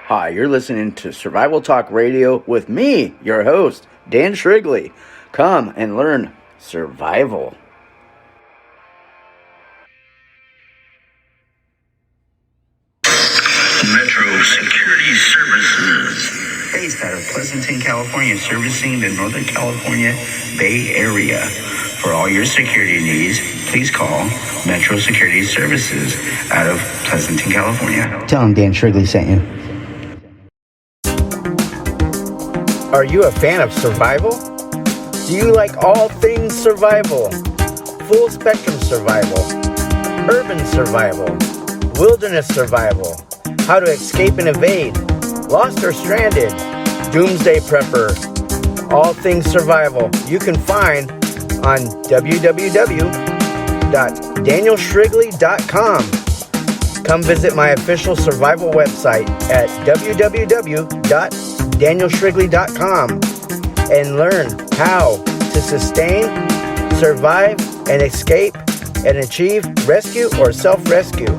Hi, you're listening to Survival Talk Radio with me, your host, Dan Shrigley. Come and learn survival. Metro Security Services. Based out of Pleasanton, California, servicing the Northern California Bay Area. For all your security needs, please call Metro Security Services out of Pleasanton, California. Tell them Dan Shrigley sent you. Are you a fan of survival? Do you like all things survival? Full spectrum survival, urban survival, wilderness survival, how to escape and evade, lost or stranded, doomsday prepper, all things survival. You can find on www.danielshrigley.com. Come visit my official survival website at www.danielshrigley.com and learn how to sustain, survive, and escape and achieve rescue or self-rescue.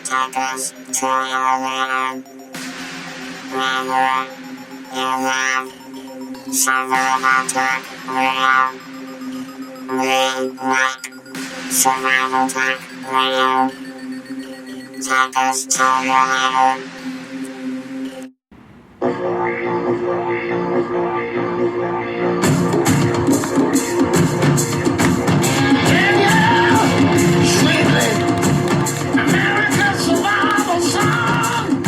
Take us to your land, where you live. Survival Talk Radio. We like Survival Talk Radio. Take us to your land. Daniel Shrigley, America's survival song.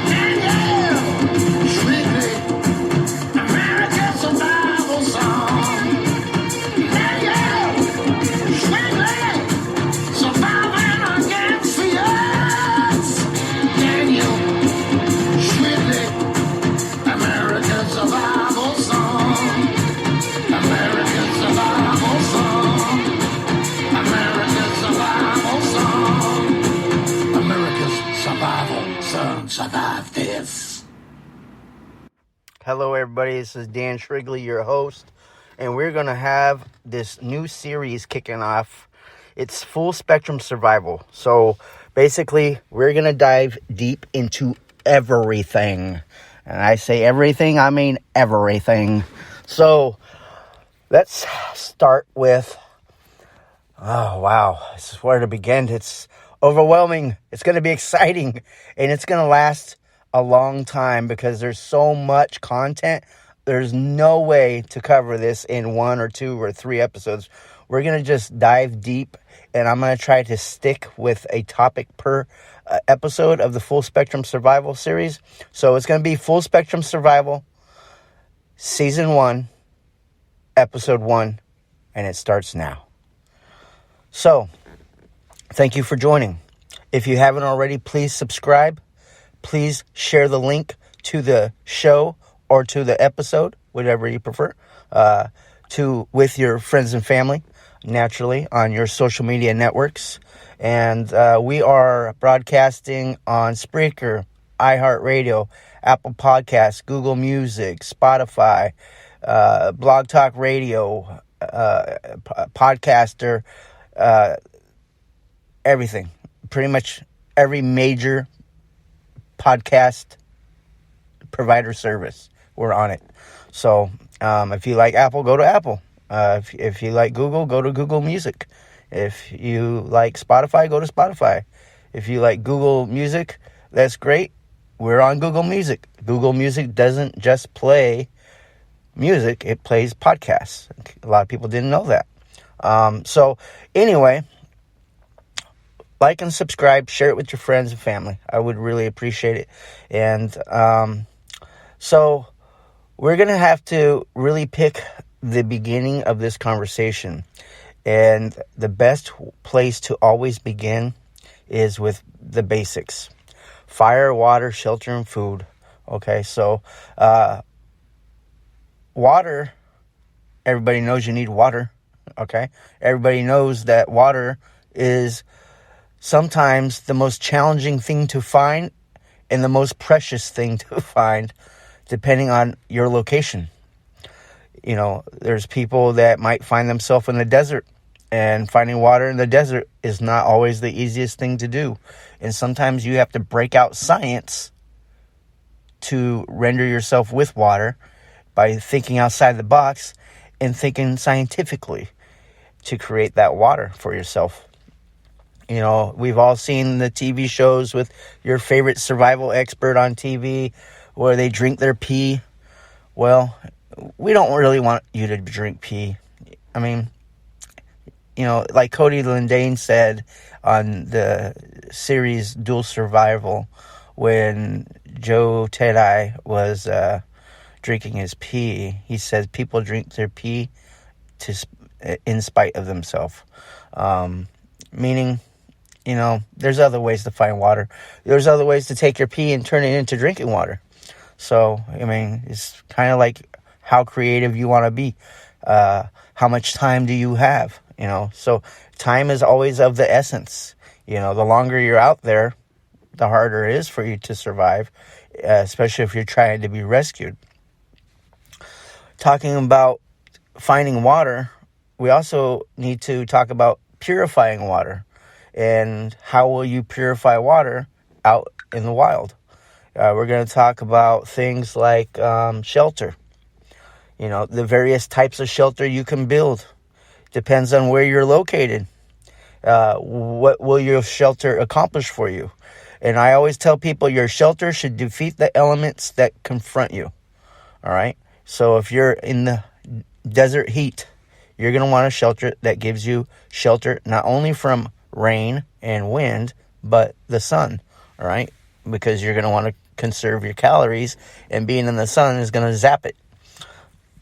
Daniel Shrigley, America's survival song. Daniel Shrigley, surviving against the odds. Daniel Shrigley, America's survival song. America's survival song. America's survival song. America's survival song. Survive this. Hello, everybody. This is Dan Shrigley, your host, and we're going to have this new series kicking off. It's full spectrum survival. So basically, we're going to dive deep into everything. And I say everything, I mean everything. So let's start with, oh, wow, this is where to begin. It's overwhelming. It's going to be exciting, and it's going to last a long time because there's so much content. There's no way to cover this in 1 or 2 or 3 episodes. We're going to just dive deep, and I'm going to try to stick with a topic per episode of the Full Spectrum Survival series. So it's going to be Full Spectrum Survival, Season 1, Episode 1, and it starts now. So, thank you for joining. If you haven't already, please subscribe. Please share the link to the show or to the episode, whatever you prefer, with your friends and family, naturally, on your social media networks. And we are broadcasting on Spreaker, iHeartRadio, Apple Podcasts, Google Music, Spotify, Blog Talk Radio, Podcaster, everything. Pretty much every major podcast provider service, we're on it. So if you like Apple, go to Apple. If you like Google, go to Google Music. If you like Spotify, go to Spotify. If you like Google Music, that's great. We're on Google Music. Google Music doesn't just play music, it plays podcasts. A lot of people didn't know that. So anyway, like and subscribe, share it with your friends and family. I would really appreciate it. And so we're going to have to really pick the beginning of this conversation. And the best place to always begin is with the basics. Fire, water, shelter, and food. Okay, so water, everybody knows you need water. Okay, everybody knows that water is sometimes the most challenging thing to find and the most precious thing to find, depending on your location. You know, there's people that might find themselves in the desert And finding water in the desert is not always the easiest thing to do. And sometimes you have to break out science to render yourself with water by thinking outside the box and thinking scientifically to create that water for yourself. You know, we've all seen the TV shows with your favorite survival expert on TV where they drink their pee. Well, we don't really want you to drink pee. I mean, you know, like Cody Lindane said on the series Dual Survival when Joe Tedai was drinking his pee, he said people drink their pee in spite of themselves. Meaning, you know, there's other ways to find water. There's other ways to take your pee and turn it into drinking water. So, I mean, it's kind of like how creative you want to be. How much time do you have? You know, so time is always of the essence. You know, the longer you're out there, the harder it is for you to survive, especially if you're trying to be rescued. Talking about finding water, we also need to talk about purifying water. And how will you purify water out in the wild? We're going to talk about things like shelter. You know, the various types of shelter you can build. Depends on where you're located. What will your shelter accomplish for you? And I always tell people your shelter should defeat the elements that confront you. All right? So if you're in the desert heat, you're going to want a shelter that gives you shelter not only from rain and wind, but the sun, all right? Because you're going to want to conserve your calories, and being in the sun is going to zap it.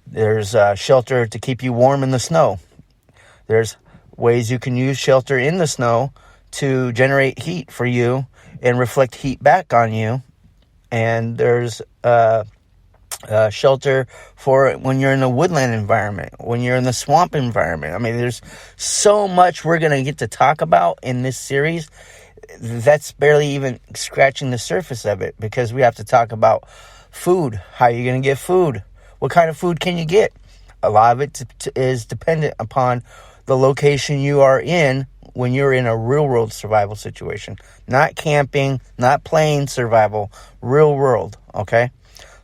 There's shelter to keep you warm in the snow. There's ways you can use shelter in the snow to generate heat for you and reflect heat back on you. And there's shelter for when you're in a woodland environment, when you're in the swamp environment. I mean, there's so much we're going to get to talk about in this series. That's barely even scratching the surface of it, because we have to talk about food. How are you going to get food? What kind of food can you get? A lot of it is dependent upon the location you are in when you're in a real world survival situation. Not camping, not playing survival, real world, okay?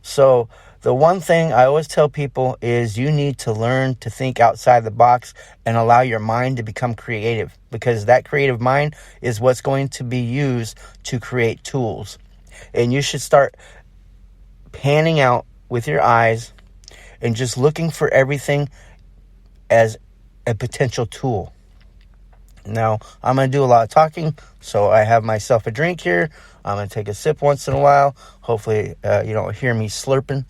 So the one thing I always tell people is you need to learn to think outside the box and allow your mind to become creative, because that creative mind is what's going to be used to create tools. And you should start panning out with your eyes and just looking for everything as a potential tool. Now, I'm going to do a lot of talking, so I have myself a drink here. I'm going to take a sip once in a while. Hopefully, you don't hear me slurping.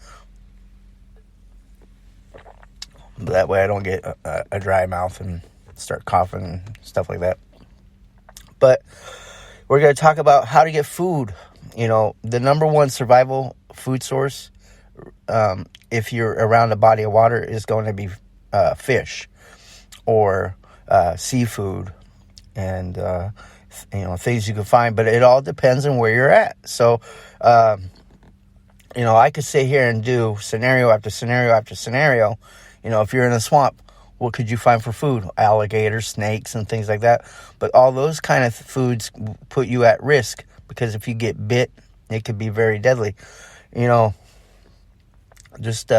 That way I don't get a dry mouth and start coughing and stuff like that. But we're going to talk about how to get food. You know, the number one survival food source, if you're around a body of water, is going to be fish or seafood and, you know, things you can find. But it all depends on where you're at. So, you know, I could sit here and do scenario after scenario after scenario. You know, if you're in a swamp, what could you find for food? Alligators, snakes, and things like that. But all those kind of foods put you at risk, because if you get bit, it could be very deadly. You know, just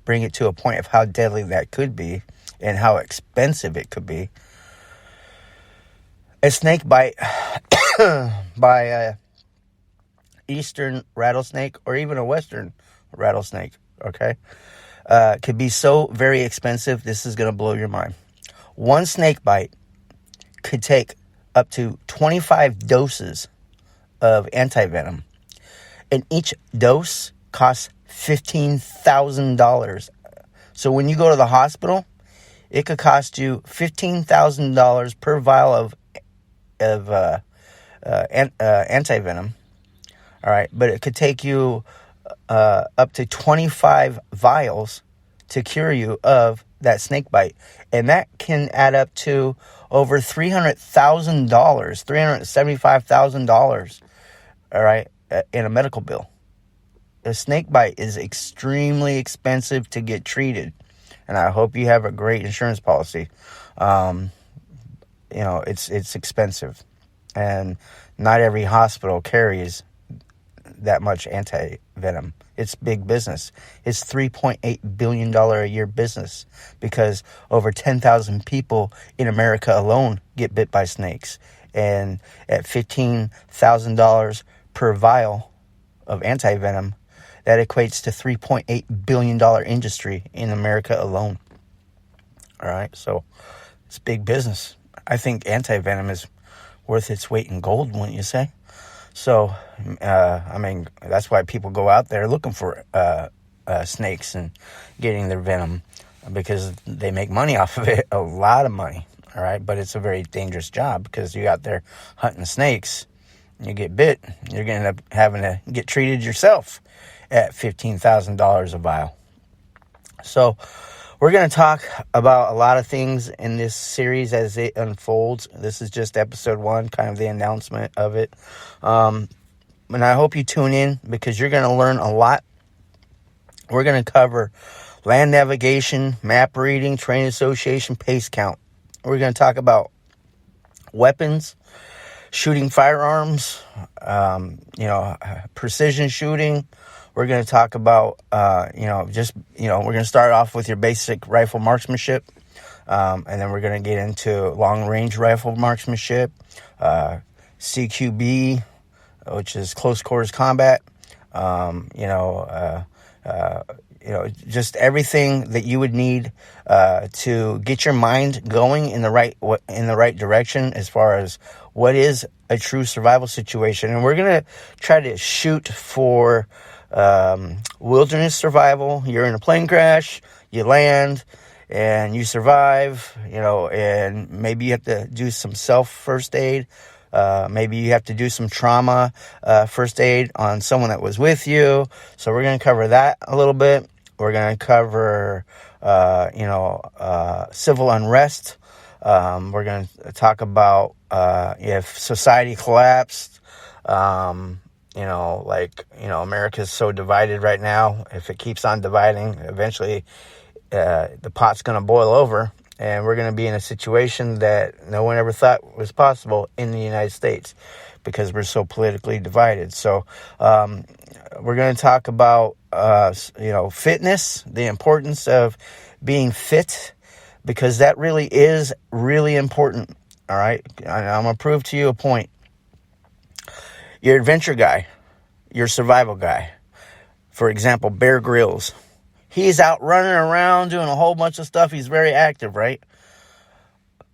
bring it to a point of how deadly that could be and how expensive it could be. A snake bite by a eastern rattlesnake or even a western rattlesnake, okay, could be so very expensive. This is going to blow your mind. One snake bite could take up to 25 doses of antivenom, and each dose costs $15,000. So when you go to the hospital, it could cost you $15,000 per vial of antivenom. All right, but it could take you up to 25 vials to cure you of that snake bite, and that can add up to over $300,000, $375,000. All right, in a medical bill. A snake bite is extremely expensive to get treated, and I hope you have a great insurance policy. it's expensive, and not every hospital carries that much anti-venom. It's big business. It's $3.8 billion a year business, because over 10,000 people in America alone get bit by snakes. And at $15,000 per vial of anti-venom, that equates to $3.8 billion industry in America alone. All right, so it's big business. I think anti-venom is worth its weight in gold, wouldn't you say? So, that's why people go out there looking for snakes and getting their venom, because they make money off of it, a lot of money. All right, but it's a very dangerous job, because you're out there hunting snakes, you get bit, you're going to end up having to get treated yourself at $15,000 a vial. So we're going to talk about a lot of things in this series as it unfolds. This is just episode 1, kind of the announcement of it. And I hope you tune in, because you're going to learn a lot. We're going to cover land navigation, map reading, terrain association, pace count. We're going to talk about weapons, shooting firearms, precision shooting. We're going to talk about, we're going to start off with your basic rifle marksmanship. And then we're going to get into long-range rifle marksmanship, CQB, which is close quarters combat, just everything that you would need to get your mind going in the right direction as far as what is a true survival situation. And we're going to try to shoot for wilderness survival. You're in a plane crash, you land, and you survive, and maybe you have to do some self first aid. Maybe you have to do some trauma first aid on someone that was with you. So we're going to cover that a little bit. We're going to cover, civil unrest. We're going to talk about if society collapsed. America's so divided right now. If it keeps on dividing, eventually the pot's going to boil over, and we're going to be in a situation that no one ever thought was possible in the United States, because we're so politically divided. So we're going to talk about fitness, the importance of being fit, because that really is really important. All right, I'm going to prove to you a point. Your adventure guy, your survival guy, for example, Bear Grylls, he's out running around doing a whole bunch of stuff. He's very active, right?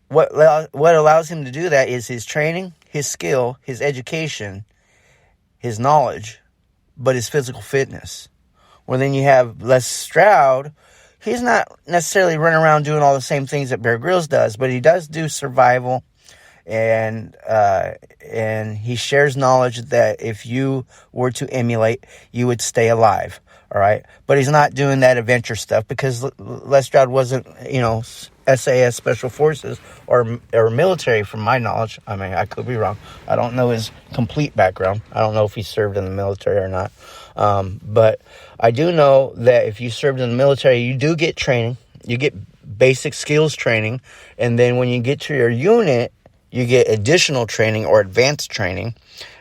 What allows him to do that is his training, his skill, his education, his knowledge, but his physical fitness. Well, then you have Les Stroud. He's not necessarily running around doing all the same things that Bear Grylls does, but he does do survival. And he shares knowledge that if you were to emulate, you would stay alive. All right. But he's not doing that adventure stuff, because Les Stroud wasn't, SAS Special Forces or military, from my knowledge. I mean, I could be wrong. I don't know his complete background. I don't know if he served in the military or not. But I do know that if you served in the military, you do get training. You get basic skills training. And then when you get to your unit, you get additional training or advanced training.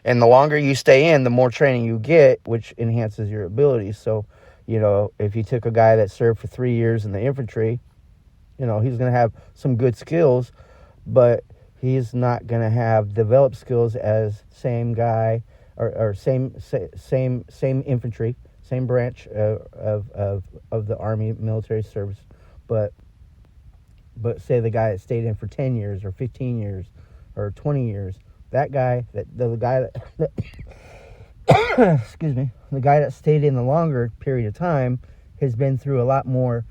And the longer you stay in, the more training you get, which enhances your abilities. So, if you took a guy that served for 3 years in the infantry, he's going to have some good skills, but he's not going to have developed skills as same guy or same infantry, same branch of the Army military service. But say the guy that stayed in for 10 years or 15 years or 20 years, the guy that excuse me, the guy that stayed in the longer period of time has been through a lot more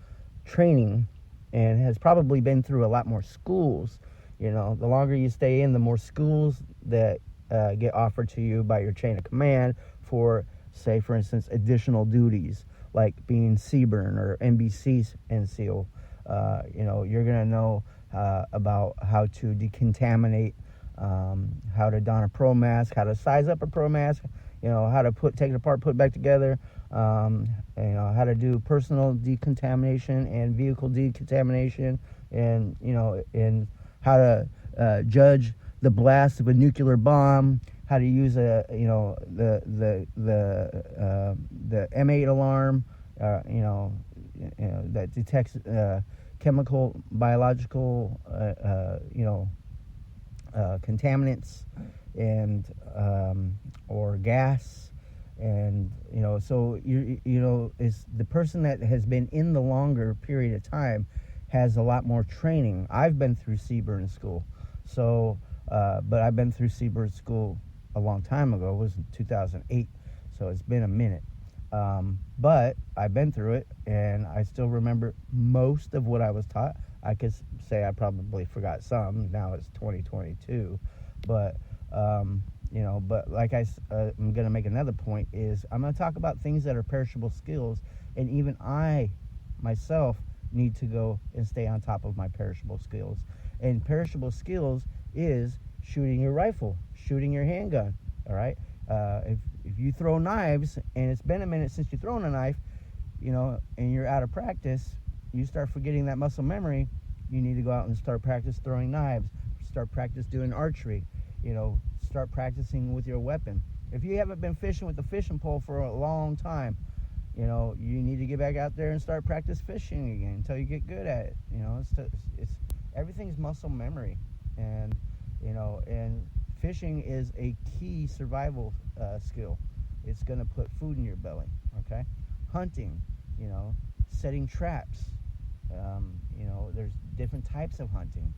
training and has probably been through a lot more schools. The longer you stay in, the more schools that get offered to you by your chain of command for, say, for instance, additional duties like being CBERN or NBC NCO. You're going to know about how to decontaminate, how to don a pro mask, how to size up a pro mask, how to take it apart, put it back together, how to do personal decontamination and vehicle decontamination, and, and how to judge the blast of a nuclear bomb, how to use the M8 alarm, that detects chemical, biological, contaminants and or gas, and so is the person that has been in the longer period of time has a lot more training. I've been through CBERN school, so but I've been through CBERN school a long time ago. It was in 2008, so it's been a minute. But I've been through it, and I still remember most of what I was taught. I could say I probably forgot some. Now it's 2022, but but like I'm going to make another point is I'm going to talk about things that are perishable skills, and even I myself need to go and stay on top of my perishable skills. And perishable skills is shooting your rifle, shooting your handgun. All right. If you throw knives and it's been a minute since you've thrown a knife, and you're out of practice, you start forgetting that muscle memory. You need to go out and start practice throwing knives, start practice doing archery, start practicing with your weapon. If you haven't been fishing with the fishing pole for a long time, you need to get back out there and start practice fishing again until you get good at it. It's everything's muscle memory, and and fishing is a key survival skill. It's going to put food in your belly. Okay, hunting, setting traps. There's different types of hunting.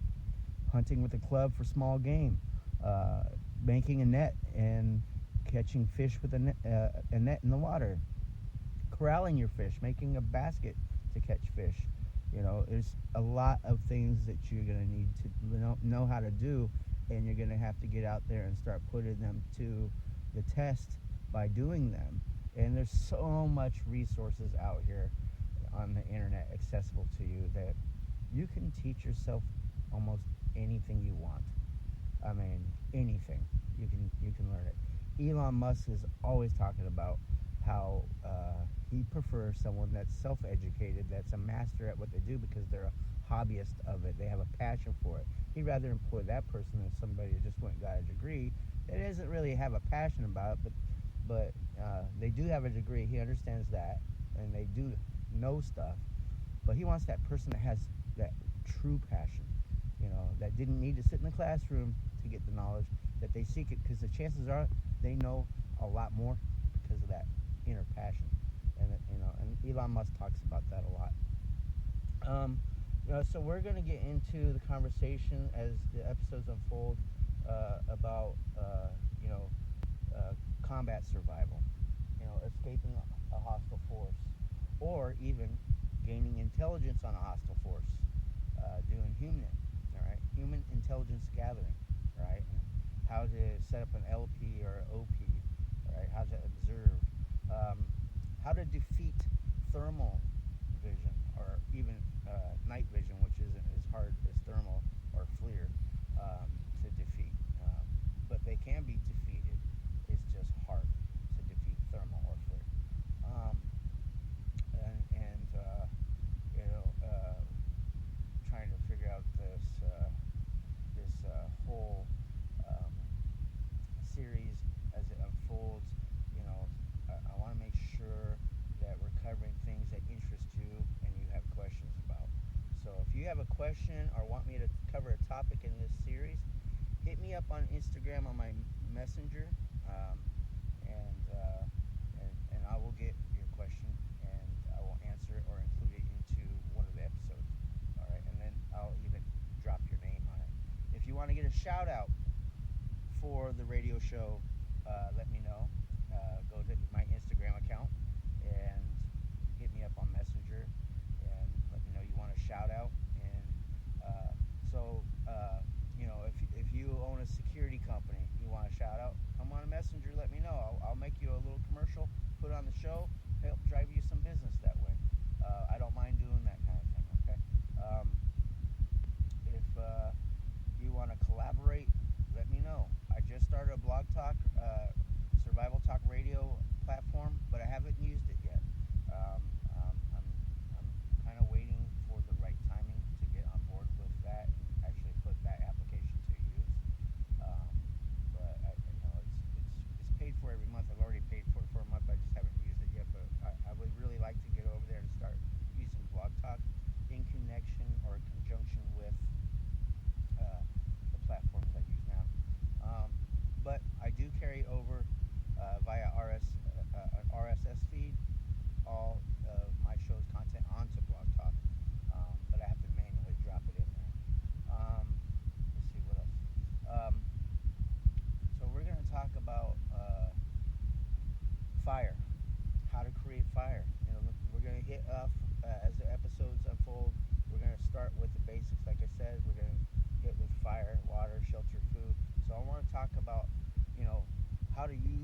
Hunting with a club for small game, making a net and catching fish with a net in the water, corralling your fish, making a basket to catch fish. There's a lot of things that you're going to need to know how to do, and you're going to have to get out there and start putting them to the test by doing them. And there's so much resources out here on the internet accessible to you that you can teach yourself almost anything you want. I mean, anything. You can learn it. Elon Musk is always talking about how he prefers someone that's self-educated, that's a master at what they do because they're a hobbyist of it. They have a passion for it. He'd rather employ that person than somebody who just went and got a degree that doesn't really have a passion about it, but they do have a degree. He understands that, and they do know stuff. But he wants that person that has that true passion, that didn't need to sit in the classroom to get the knowledge, that they seek it because the chances are they know a lot more because of that inner passion. And and Elon Musk talks about that a lot. So we're going to get into the conversation as the episodes unfold about combat survival, escaping a hostile force, or even gaining intelligence on a hostile force, doing HUMNIT, all right, human intelligence gathering, right, how to set up an LP or an OP, all right, how to observe, how to defeat thermal vision, or even night vision, which isn't as hard as thermal or FLIR to defeat, but they can be defeated. It's just hard to defeat thermal or FLIR. Trying to figure out this whole series as it unfolds. I want to make sure that we're covering things that interest you and you have questions about. So if you have a question or want me to cover a topic in this series, hit me up on Instagram on my messenger, and I will get your question and I will answer it or include it into one of the episodes. All right, and then I'll even drop your name on it. If you want to get a shout out for the radio show, let me know. Go to my Instagram account and hit me up on Messenger and let me know you want a shout out. And if you own a security company, you want a shout out, come on a Messenger, let me know. I'll make you a little commercial, put it on the show, help drive you some business that way. I don't mind doing that kind of thing, okay? If you want to collaborate, let me know. I just started a blog talk, survival talk radio platform, but I haven't used it yet. I'm kind of waiting for the right timing to get on board with that and actually put that application to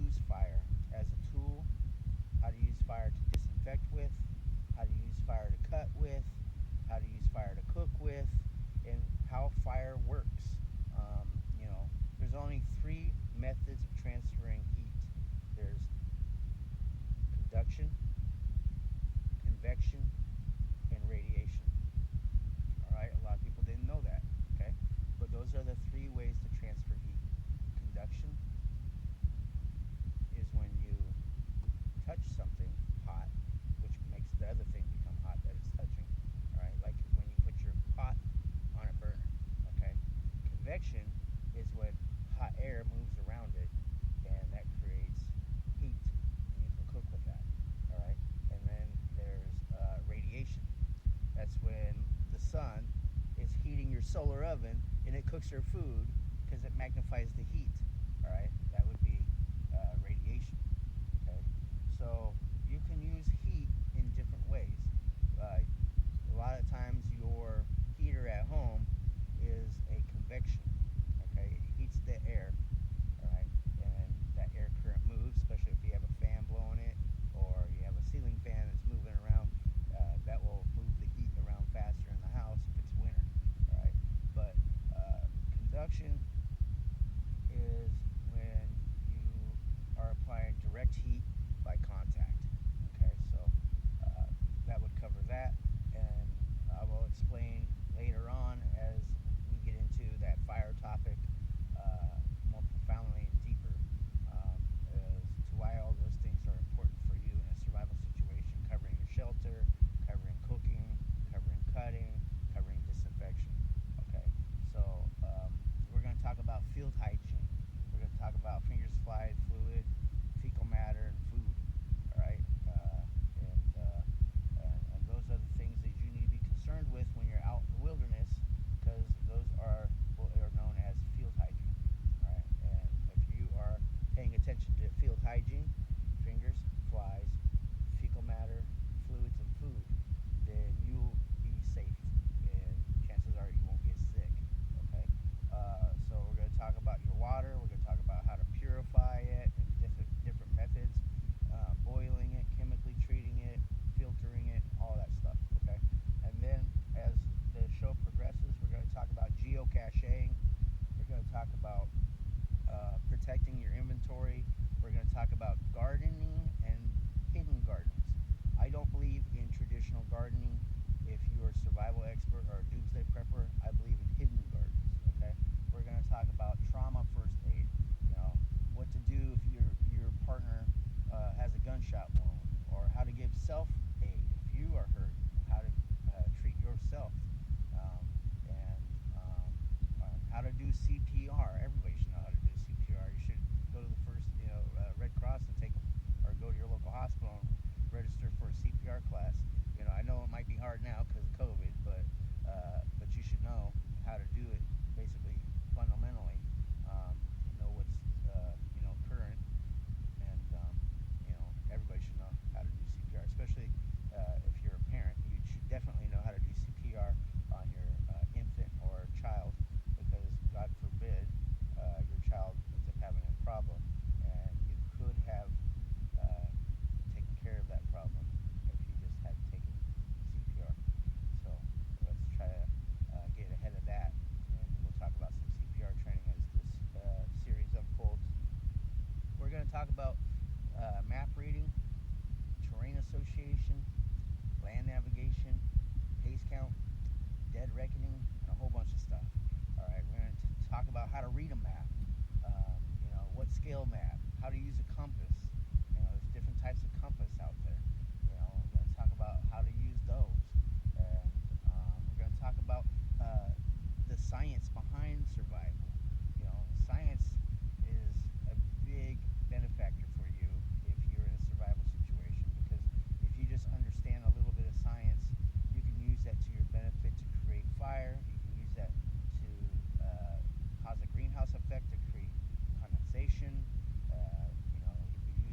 use fire as a tool, how to use fire to disinfect with, how to use fire to cut with, how to use fire to cook with, and how fire works. There's only 3 methods of transferring heat. There's conduction, convection, and radiation. Alright, a lot of people didn't know that, okay? But those are the 3 ways to transfer heat. Conduction is when you touch something hot, which makes the other thing become hot that it's touching. Alright, like when you put your pot on a burner, okay? Convection is when hot air moves around it, and that creates heat, and you can cook with that. Alright, and then there's radiation. That's when the sun is heating your solar oven and it cooks your food because it magnifies the heat. Alright, that would be radiation. Okay, so you can use heat in different ways. A lot of times your heater at home is a convection. Okay, it heats the air. Alright, and that air current moves, especially if you have a fan blowing it or you have a ceiling fan that's moving around. That will move the heat around faster in the house if it's winter. Alright, but conduction is when you are applying direct heat by contact. Okay, so that would cover that, and I will explain later on as we get into that fire topic more profoundly and deeper as to why all those things are important for you in a survival situation, covering your shelter, covering cooking, covering cutting, covering disinfection. Okay, so we're going to talk about field hygiene. We're going to talk about fingers, flies, fluid, fecal matter, and food. All right, and those are the things that you need to be concerned with when you're out in the wilderness, because those are what are known as field hygiene. All right, and if you are paying attention to field hygiene, fingers, flies, fecal matter, fluids, and food, then you'll be safe, and chances are you won't get sick. Okay, so we're going to talk about your water. We're going to talk about how to purify it and different methods, boiling it, chemically treating it, filtering it, all that stuff. Okay, and then as the show progresses, we're going to talk about geo-caching. We're going to talk about protecting your inventory. We're going to talk about gardening and hidden gardens. I don't believe in traditional gardening. If you're a survival expert or a doomsday prepper, I believe in hidden gardens. Okay, we're going to talk about trauma first aid. What to do if your partner has a gunshot wound, or how to give self aid if you are hurt, how to treat yourself, and how to do CPR. Everybody should know how to do CPR. You should go to the first, Red Cross and or go to your local hospital and register for a CPR class. I know it might be hard now because of COVID, but you should know how to do it. Basically, fundamentally, know what's current, and everybody should know how to do CPR. Especially if you're a parent, you should definitely know how to do CPR on your infant or child, because God forbid your child ends up having a problem, and you could have taken care of that problem if you just had taken CPR. So let's try to get ahead of that, and we'll talk about some CPR training as this series unfolds. We're going to talk about map reading, terrain association, land navigation, pace count, dead reckoning, and a whole bunch of stuff. All right, we're going to talk about how to read a map, what scale map, how to use a compass. There's different types of compass out there. We're going to talk about how to use those, and we're going to talk about the science behind survival. Science is a big benefactor for you if you're in a survival situation, because if you just understand a little bit of science, you can use that to your benefit to create fire. You can use that to cause a greenhouse effect to create condensation. You can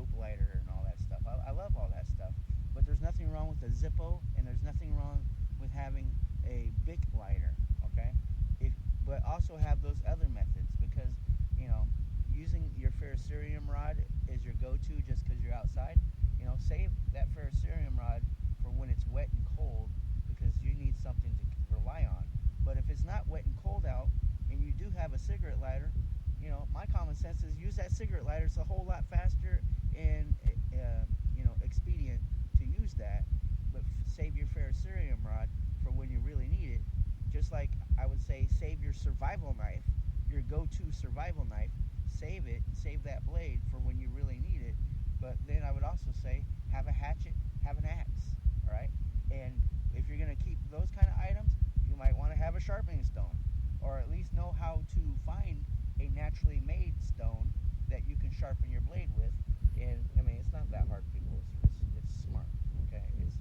rope lighter and all that stuff. I love all that stuff. But there's nothing wrong with a Zippo, and there's nothing wrong with having a Bic lighter, okay? But also have those other methods, because, using your ferrocerium rod as your go-to just because you're outside, save that ferrocerium rod for when it's wet and cold, because you need something to rely on. But if it's not wet and cold out, and you do have a cigarette lighter, my common sense is use that cigarette lighter. It's a whole lot faster and expedient to use that. But save your ferrocerium rod for when you really need it. Just like I would say, save your survival knife, your go-to survival knife. Save it and save that blade for when you really need it. But then I would also say, have a hatchet, have an axe. All right. And if you're going to keep those kind of items, you might want to have a sharpening stone, or at least know how to find a naturally made stone that you can sharpen your blade with. And I mean, it's not that hard, people. It's smart. Okay, it's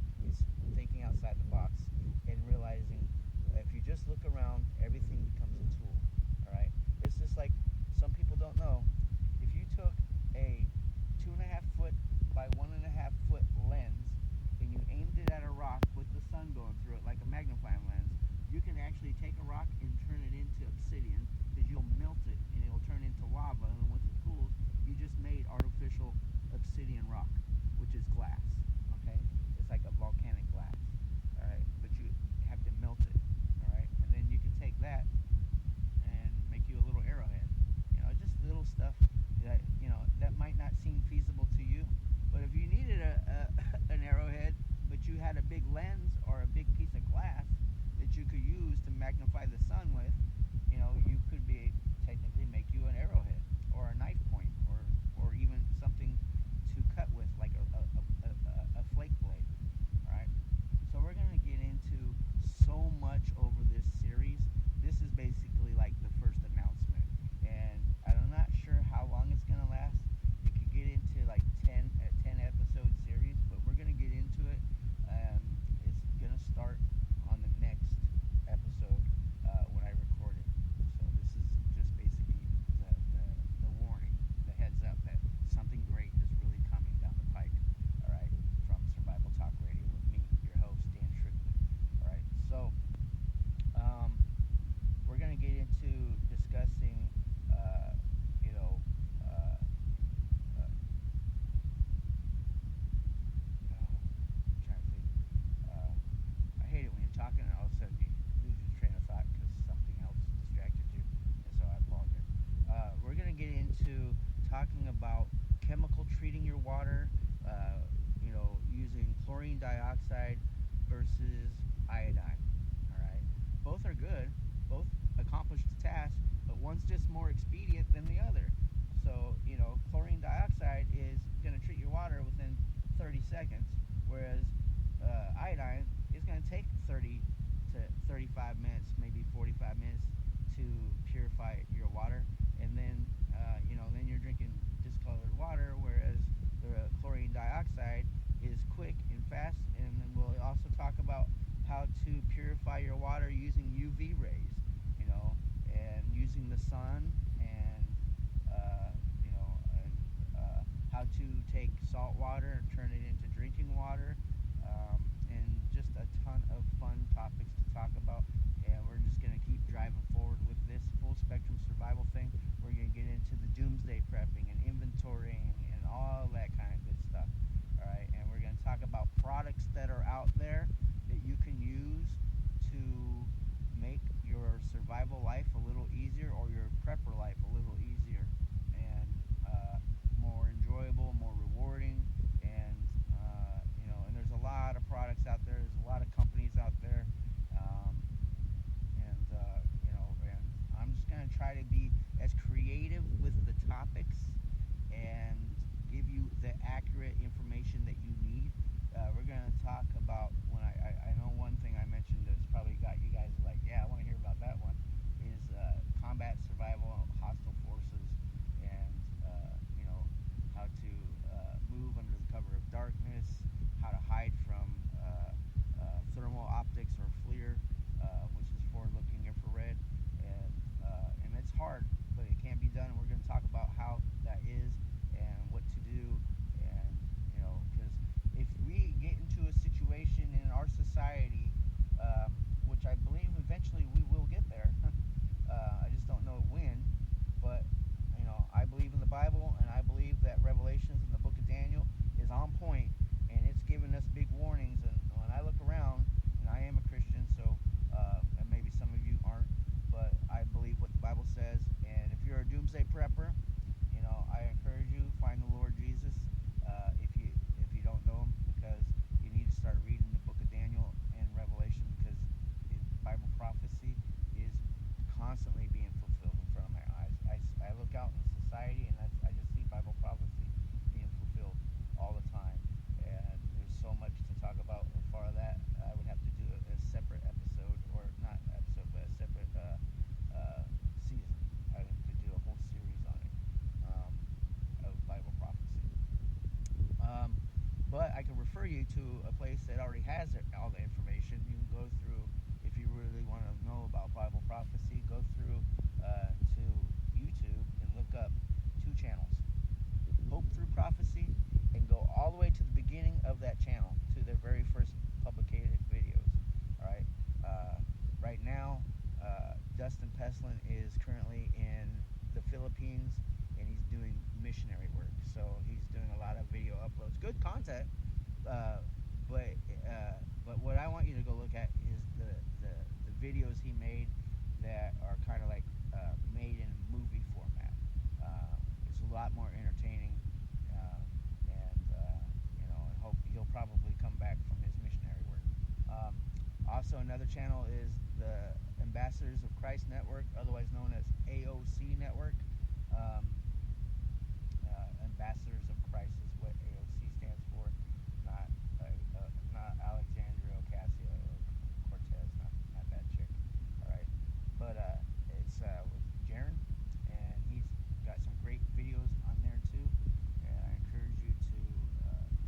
thinking outside the box and realizing if you just look around, everything becomes a tool. All right. It's just like some people don't know. If you took a 2.5 foot by 1.5 foot lens and you aimed it at a rock with the sun going through it like a magnifying lens, you can actually take a rock and turn it into obsidian, because you'll melt it and it'll turn into lava, and once it cools, you just made artificial obsidian rock, which is glass. Okay, it's like a volcanic glass. All right, but you have to melt it. All right, and then you can take that and make you a little arrowhead. Just little stuff that that might not seem feasible to you, but if you needed an arrowhead, but you had a big lens or a big piece of glass that you could use to magnify the sun with, you could be technically make you an arrowhead or a knife point, or even something to cut with, like a flake blade. All right. So we're gonna get into so much over this series. This is basically like the first announcement, and I'm not sure how long it's gonna last. It could get into like 10 episode series, but we're gonna get into it. It's gonna start on the next episode when I record it. So this is just basically the warning, the heads up that something great is really coming down the pike. All right, from Survival Talk Radio with me, your host, Dan Shrigley. All right, so we're gonna get into discussing, I'm trying to think. I hate it when you're talking and all of a sudden you lose your train of thought because something else distracted you, and so I apologize. We're going to get into talking about chemical treating your water, using chlorine dioxide versus iodine. All right, both are good, both accomplish the task, but one's just more expedient than the other. So, chlorine dioxide is going to treat your water within 30 seconds, whereas iodine is going to take 30 to 35 minutes, maybe 45 minutes to purify your water. And then, then you're drinking discolored water, whereas the chlorine dioxide is quick and fast. And then we'll also talk about how to purify your water using UV rays, and using the sun, and how to take salt water and turn it into drinking water, and just a ton of fun topics to talk about. And we're just going to keep driving forward with this full spectrum survival thing. We're going to get into the doomsday prepping and inventorying and all that kind of good stuff. All right, and we're going to talk about products that are out there that you can use to make your survival life a little easier, or your prepper life a little easier, and more enjoyable, more rewarding, and and there's you to a place that already has all the information. You can go through, if you really want to know about Bible prophecy, go through to YouTube and look up 2 channels, Hope Through Prophecy, and go all the way to the beginning of that channel, to their very first publicated videos. All right. Right now, Dustin Peslin is currently in the Philippines, and he's doing missionary work. So he's doing a lot of video uploads, good content. But what I want you to go look at is the videos he made that are kind of like made in movie format. It's a lot more entertaining, and hope he'll probably come back from his missionary work. Also, another channel is the Ambassadors of Christ Network, otherwise known as AOC Network. Ambassadors of Christ is what AOC stands for, not Alexandria Ocasio-Cortez, not that chick. All right, but it's with Jaron, and he's got some great videos on there too. And I encourage you to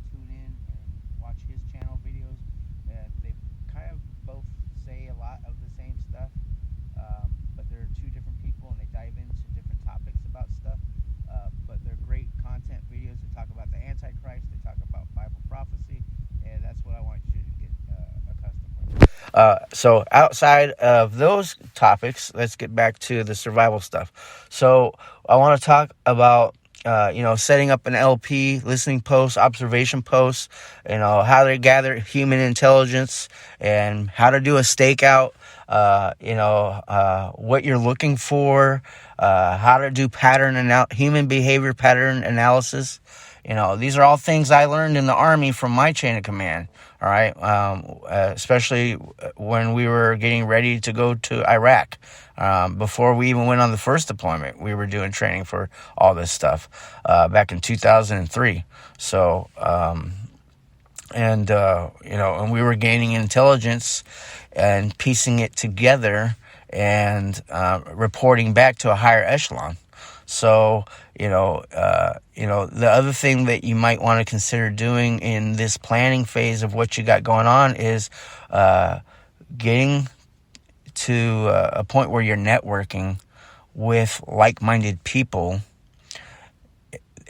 tune in and watch his channel videos. And they kind of both say a lot of the same stuff, but they're 2 different people, and they dive into different topics about stuff. But they're great content videos. They talk about the Antichrist. They talk about Bible prophecy, and that's what I want you to get accustomed with. So outside of those topics, let's get back to the survival stuff. So I want to talk about setting up an LP, listening posts, observation posts, how to gather human intelligence, and how to do a stakeout, what you're looking for, how to do human behavior pattern analysis. These are all things I learned in the Army from my chain of command. All right. Especially when we were getting ready to go to Iraq. Before we even went on the first deployment, we were doing training for all this stuff, back in 2003. So, and we were gaining intelligence and piecing it together and, reporting back to a higher echelon. So, the other thing that you might want to consider doing in this planning phase of what you got going on is, getting to a point where you're networking with like-minded people,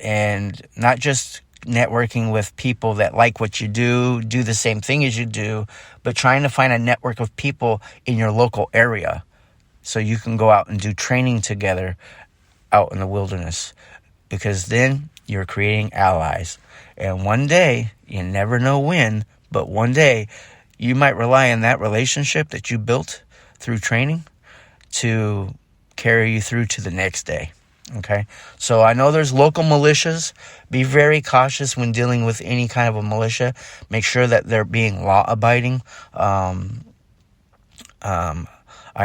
and not just networking with people that like what you do the same thing as you do, but trying to find a network of people in your local area so you can go out and do training together out in the wilderness, because then you're creating allies. And one day, you never know when, but one day you might rely on that relationship that you built through training to carry you through to the next day. Okay, so I know there's local militias. Be very cautious when dealing with any kind of a militia. Make sure that they're being law-abiding. I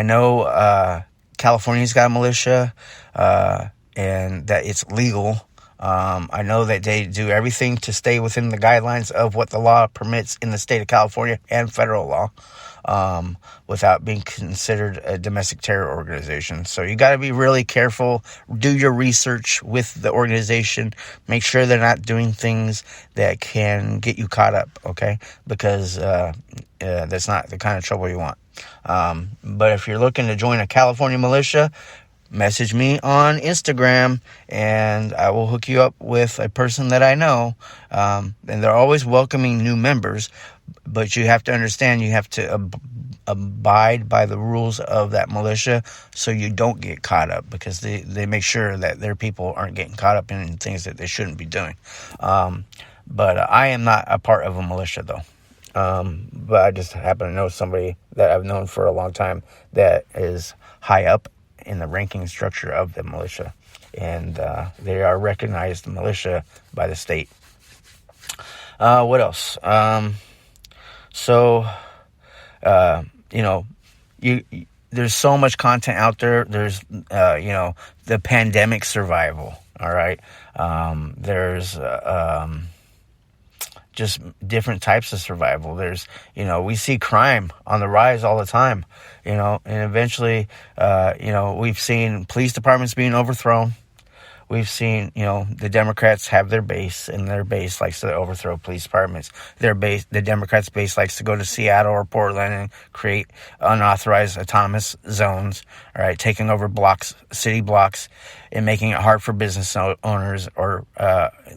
know California's got a militia, and that it's legal. I know that they do everything to stay within the guidelines of what the law permits in the state of California and federal law, without being considered a domestic terror organization. So you got to be really careful. Do your research with the organization. Make sure they're not doing things that can get you caught up, okay? Because that's not the kind of trouble you want. But if you're looking to join a California militia, message me on Instagram, and I will hook you up with a person that I know. And they're always welcoming new members, but you have to understand you have to abide by the rules of that militia so you don't get caught up, because they make sure that their people aren't getting caught up in things that they shouldn't be doing. But I am not a part of a militia, though. But I just happen to know somebody that I've known for a long time that is high up in the ranking structure of the militia, and they are recognized militia by the state. What else? There's so much content out there. There's the pandemic survival. All right. There's just different types of survival. There's, we see crime on the rise all the time, and eventually, we've seen police departments being overthrown. we've seen, the Democrats have their base, and their base likes to overthrow police departments. The Democrats' base likes to go to Seattle or Portland and create unauthorized autonomous zones, all right, taking over city blocks, and making it hard for business owners or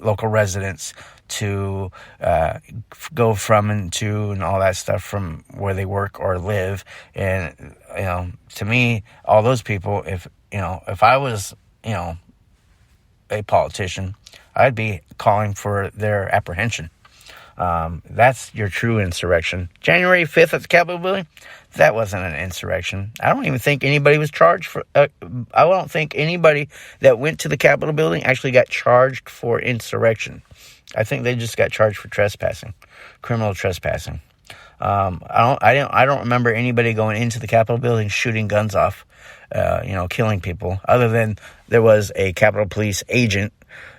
local residents to go from and to and all that stuff from where they work or live. And to me, all those people, if I was a politician, I'd be calling for their apprehension. That's your true insurrection. January 5th at the Capitol building, that wasn't an insurrection. I don't even think anybody was charged for, I don't think anybody that went to the Capitol building actually got charged for insurrection. I think they just got charged for trespassing, criminal trespassing. I don't remember anybody going into the Capitol building shooting guns off, killing people, other than there was a Capitol Police agent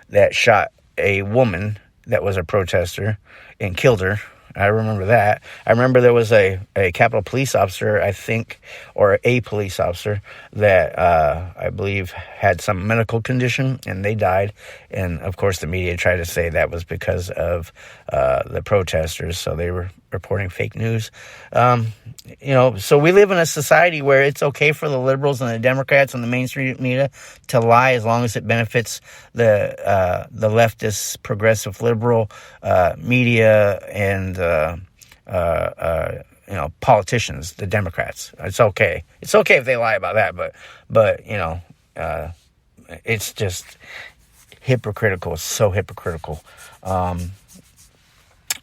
that shot a woman that was a protester and killed her. I remember that. I remember there was a Capitol Police officer, I think, or a police officer that I believe had some medical condition, and they died. And, of course, the media tried to say that was because of the protesters, so they were reporting fake news. So we live in a society where it's okay for the liberals and the Democrats and the mainstream media to lie as long as it benefits the leftist, progressive, liberal media and politicians, the Democrats. It's okay. It's okay if they lie about that, but it's just hypocritical. It's so hypocritical.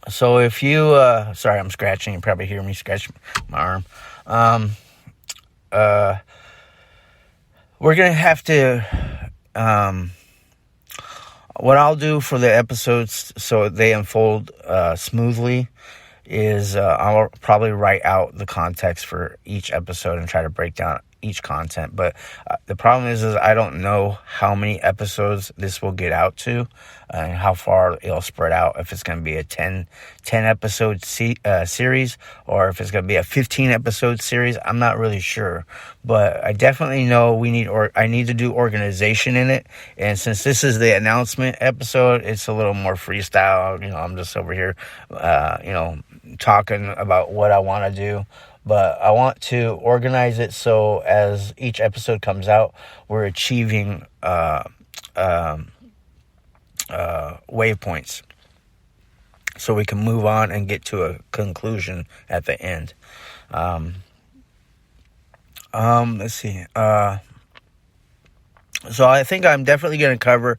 So if you, sorry, I'm scratching. You probably hear me scratch my arm. We're going to have to, what I'll do for the episodes so they unfold smoothly is I'll probably write out the context for each episode and try to break down each content. But the problem is I don't know how many episodes this will get out to and how far it'll spread out. If it's going to be a 10 episode series or if it's going to be a 15 episode series, I'm not really sure. But I definitely know I need to do organization in it. And since this is the announcement episode, it's a little more freestyle. I'm just over here, talking about what I want to do. But I want to organize it so as each episode comes out, we're achieving waypoints. So we can move on and get to a conclusion at the end. Let's see. So I think I'm definitely going to cover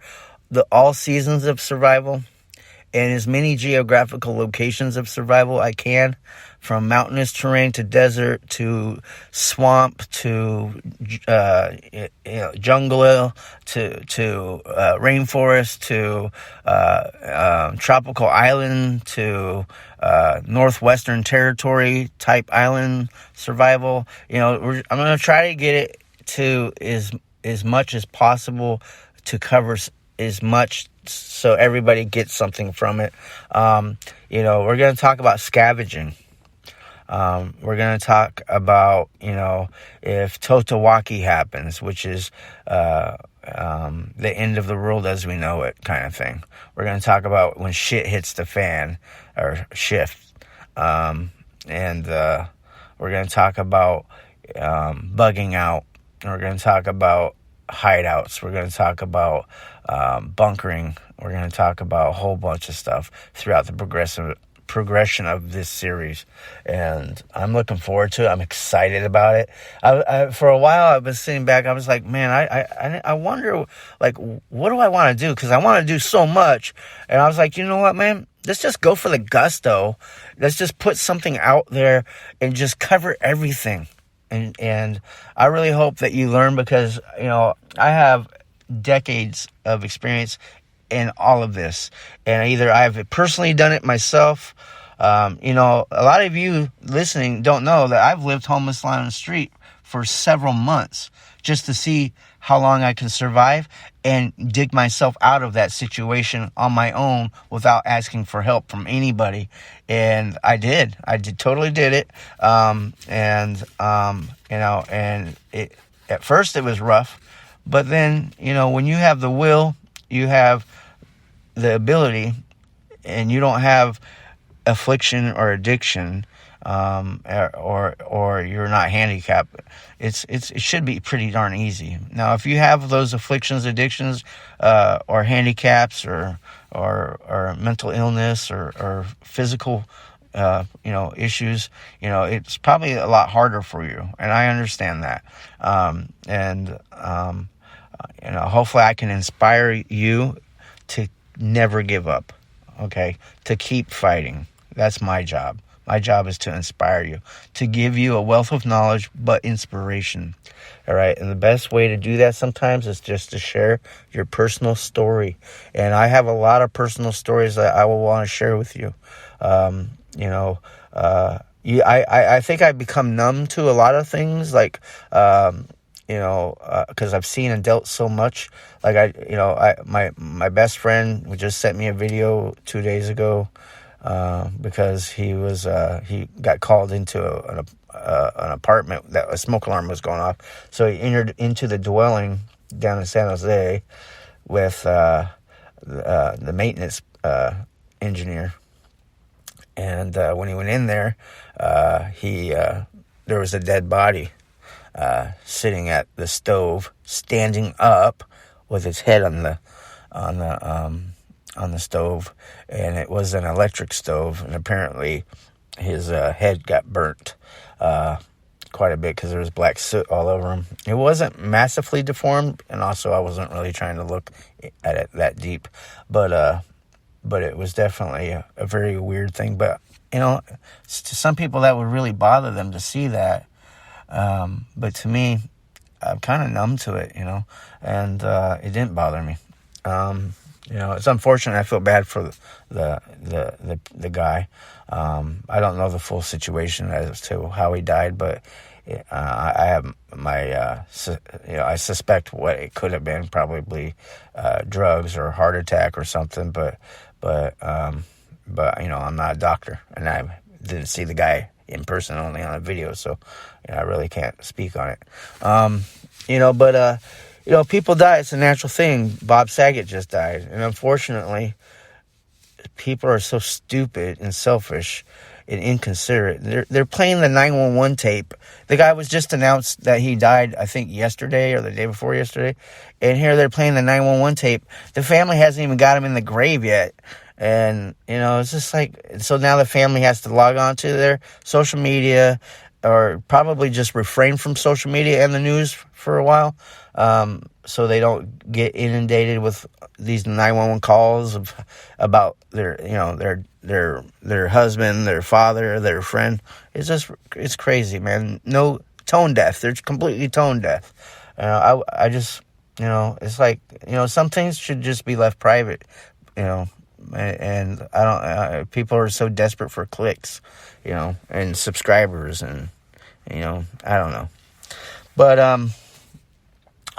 all seasons of survival and as many geographical locations of survival I can, from mountainous terrain to desert to swamp to jungle to rainforest to tropical island to northwestern territory type island survival. I'm going to try to get it to as much as possible to cover as much so everybody gets something from it. We're going to talk about scavenging. We're going to talk about, if Totawaki happens, which is the end of the world as we know it kind of thing. We're going to talk about when shit hits the fan or shift. And we're going to talk about bugging out. We're going to talk about hideouts. We're going to talk about bunkering. We're going to talk about a whole bunch of stuff throughout the progression of this series, and I'm looking forward to it. I'm excited about it. I for a while I was sitting back, I was like, man, I wonder, like, what do I want to do? Because I want to do so much, and I was like, you know what, man, let's just go for the gusto. Let's just put something out there and just cover everything. And I really hope that you learn, because I have decades of experience in all of this, and either I've personally done it myself. A lot of you listening don't know that I've lived homeless on the street for several months just to see how long I can survive and dig myself out of that situation on my own without asking for help from anybody. And I totally did it. And it, at first it was rough, But then, when you have the will, you have the ability, and you don't have affliction or addiction, or you're not handicapped, it should be pretty darn easy. Now, if you have those afflictions, addictions, or handicaps, or mental illness, or physical issues, it's probably a lot harder for you, and I understand that. Hopefully I can inspire you to never give up, okay? To keep fighting. That's my job. My job is to inspire you, to give you a wealth of knowledge, but inspiration. All right. And the best way to do that sometimes is just to share your personal story. And I have a lot of personal stories that I will want to share with you. I think I've become numb to a lot of things, like, because I've seen and dealt so much. Like my best friend just sent me a video 2 days ago, because he got called into an apartment that a smoke alarm was going off. So he entered into the dwelling down in San Jose with the maintenance engineer. And when he went in there, there was a dead body sitting at the stove, standing up with his head on the stove, and it was an electric stove, and apparently his head got burnt quite a bit because there was black soot all over him. It wasn't massively deformed, and also I wasn't really trying to look at it that deep, but it was definitely a very weird thing. But to some people that would really bother them to see that, but to me, I'm kind of numb to it, and it didn't bother me. It's unfortunate. I feel bad for the guy. I don't know the full situation as to how he died, but I have my I suspect what it could have been, probably drugs or heart attack or something. But I'm not a doctor, and I didn't see the guy in person, only on a video, so I really can't speak on it. People die. It's a natural thing. Bob Saget just died. And unfortunately, people are so stupid and selfish and inconsiderate. They're playing the 911 tape. The guy was just announced that he died, I think, yesterday or the day before yesterday. And here they're playing the 911 tape. The family hasn't even got him in the grave yet. And, it's just like, so now the family has to log on to their social media, or probably just refrain from social media and the news for a while, so they don't get inundated with these 911 calls about their husband, their father, their friend. It's crazy, man. No, tone deaf. They're completely tone deaf. I just, it's like, some things should just be left private, and I don't. People are so desperate for clicks, and subscribers, and I don't know. But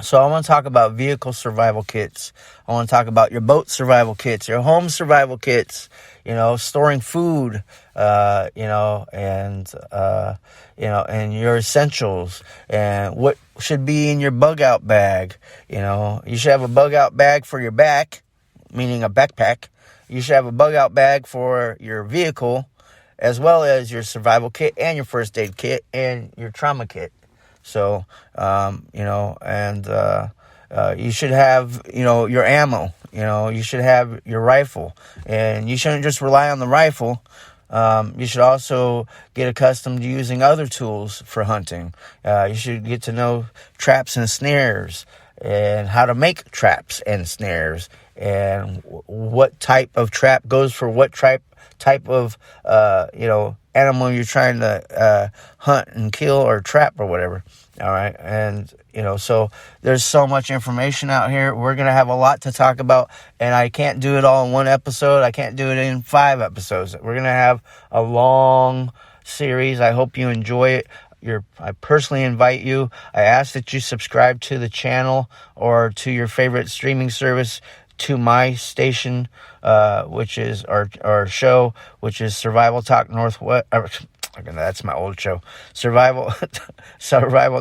so I want to talk about vehicle survival kits. I want to talk about your boat survival kits, your home survival kits. Storing food, and your essentials, and what should be in your bug out bag. You should have a bug out bag for your back, meaning a backpack. You should have a bug out bag for your vehicle, as well as your survival kit and your first aid kit and your trauma kit. So, you should have, your ammo. You should have your rifle, and you shouldn't just rely on the rifle. You should also get accustomed to using other tools for hunting. You should get to know traps and snares, and how to make traps and snares, and what type of trap goes for what type of animal you're trying to hunt and kill or trap or whatever. All right. And so there's so much information out here. We're going to have a lot to talk about, and I can't do it all in one episode. I can't do it in 5 episodes. We're going to have a long series. I hope you enjoy it. I personally invite you. I ask that you subscribe to the channel or to your favorite streaming service, to my station, which is our show, which is Survival Talk Northwest. That's my old show. Survival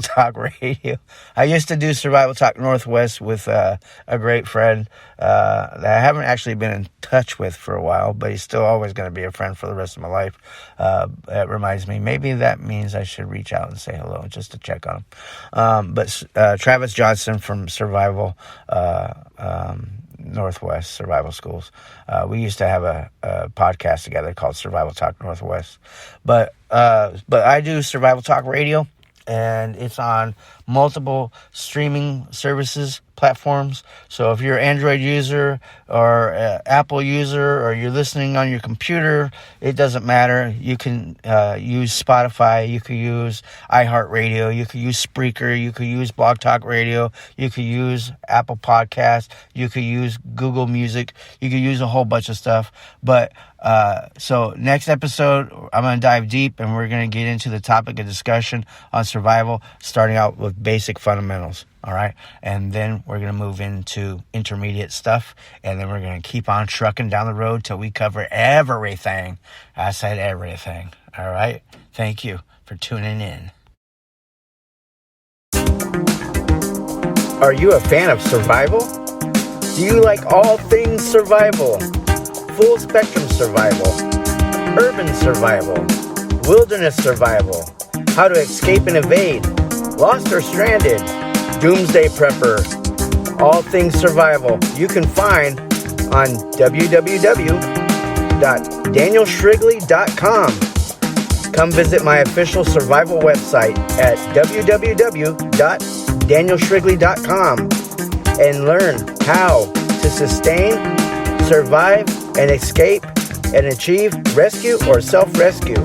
Talk Radio. I used to do Survival Talk Northwest with a great friend that I haven't actually been in touch with for a while, but he's still always going to be a friend for the rest of my life. That reminds me, maybe that means I should reach out and say hello just to check on him. But Travis Johnson from Survival Northwest Survival Schools. We used to have a podcast together called Survival Talk Northwest. But I do Survival Talk Radio, and it's on multiple streaming services, platforms. So if you're an Android user or Apple user, or you're listening on your computer, it doesn't matter. You can use Spotify, you could use iHeartRadio, you could use Spreaker, you could use Blog Talk Radio, you could use Apple Podcasts, you could use Google Music, you could use a whole bunch of stuff. But so next episode, I'm going to dive deep, and we're going to get into the topic of discussion on survival, starting out with basic fundamentals. All right. And then we're going to move into intermediate stuff. And then we're going to keep on trucking down the road till we cover everything. I said everything. All right. Thank you for tuning in. Are you a fan of survival? Do you like all things survival? Full spectrum survival, urban survival, wilderness survival, how to escape and evade, lost or stranded, doomsday prepper, all things survival. You can find on www.danielshrigley.com. Come visit my official survival website at www.danielshrigley.com and learn how to sustain, survive, and escape and achieve rescue or self-rescue.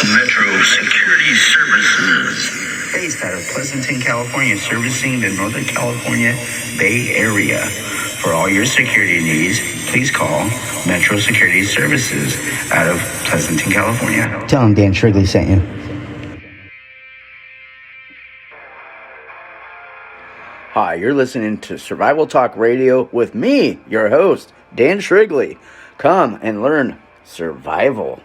Metro Security Services. Based out of Pleasanton, California, servicing the Northern California Bay Area. For all your security needs, please call Metro Security Services out of Pleasanton, California. Tell them Dan Shrigley sent you. Hi, you're listening to Survival Talk Radio with me, your host, Dan Shrigley. Come and learn survival.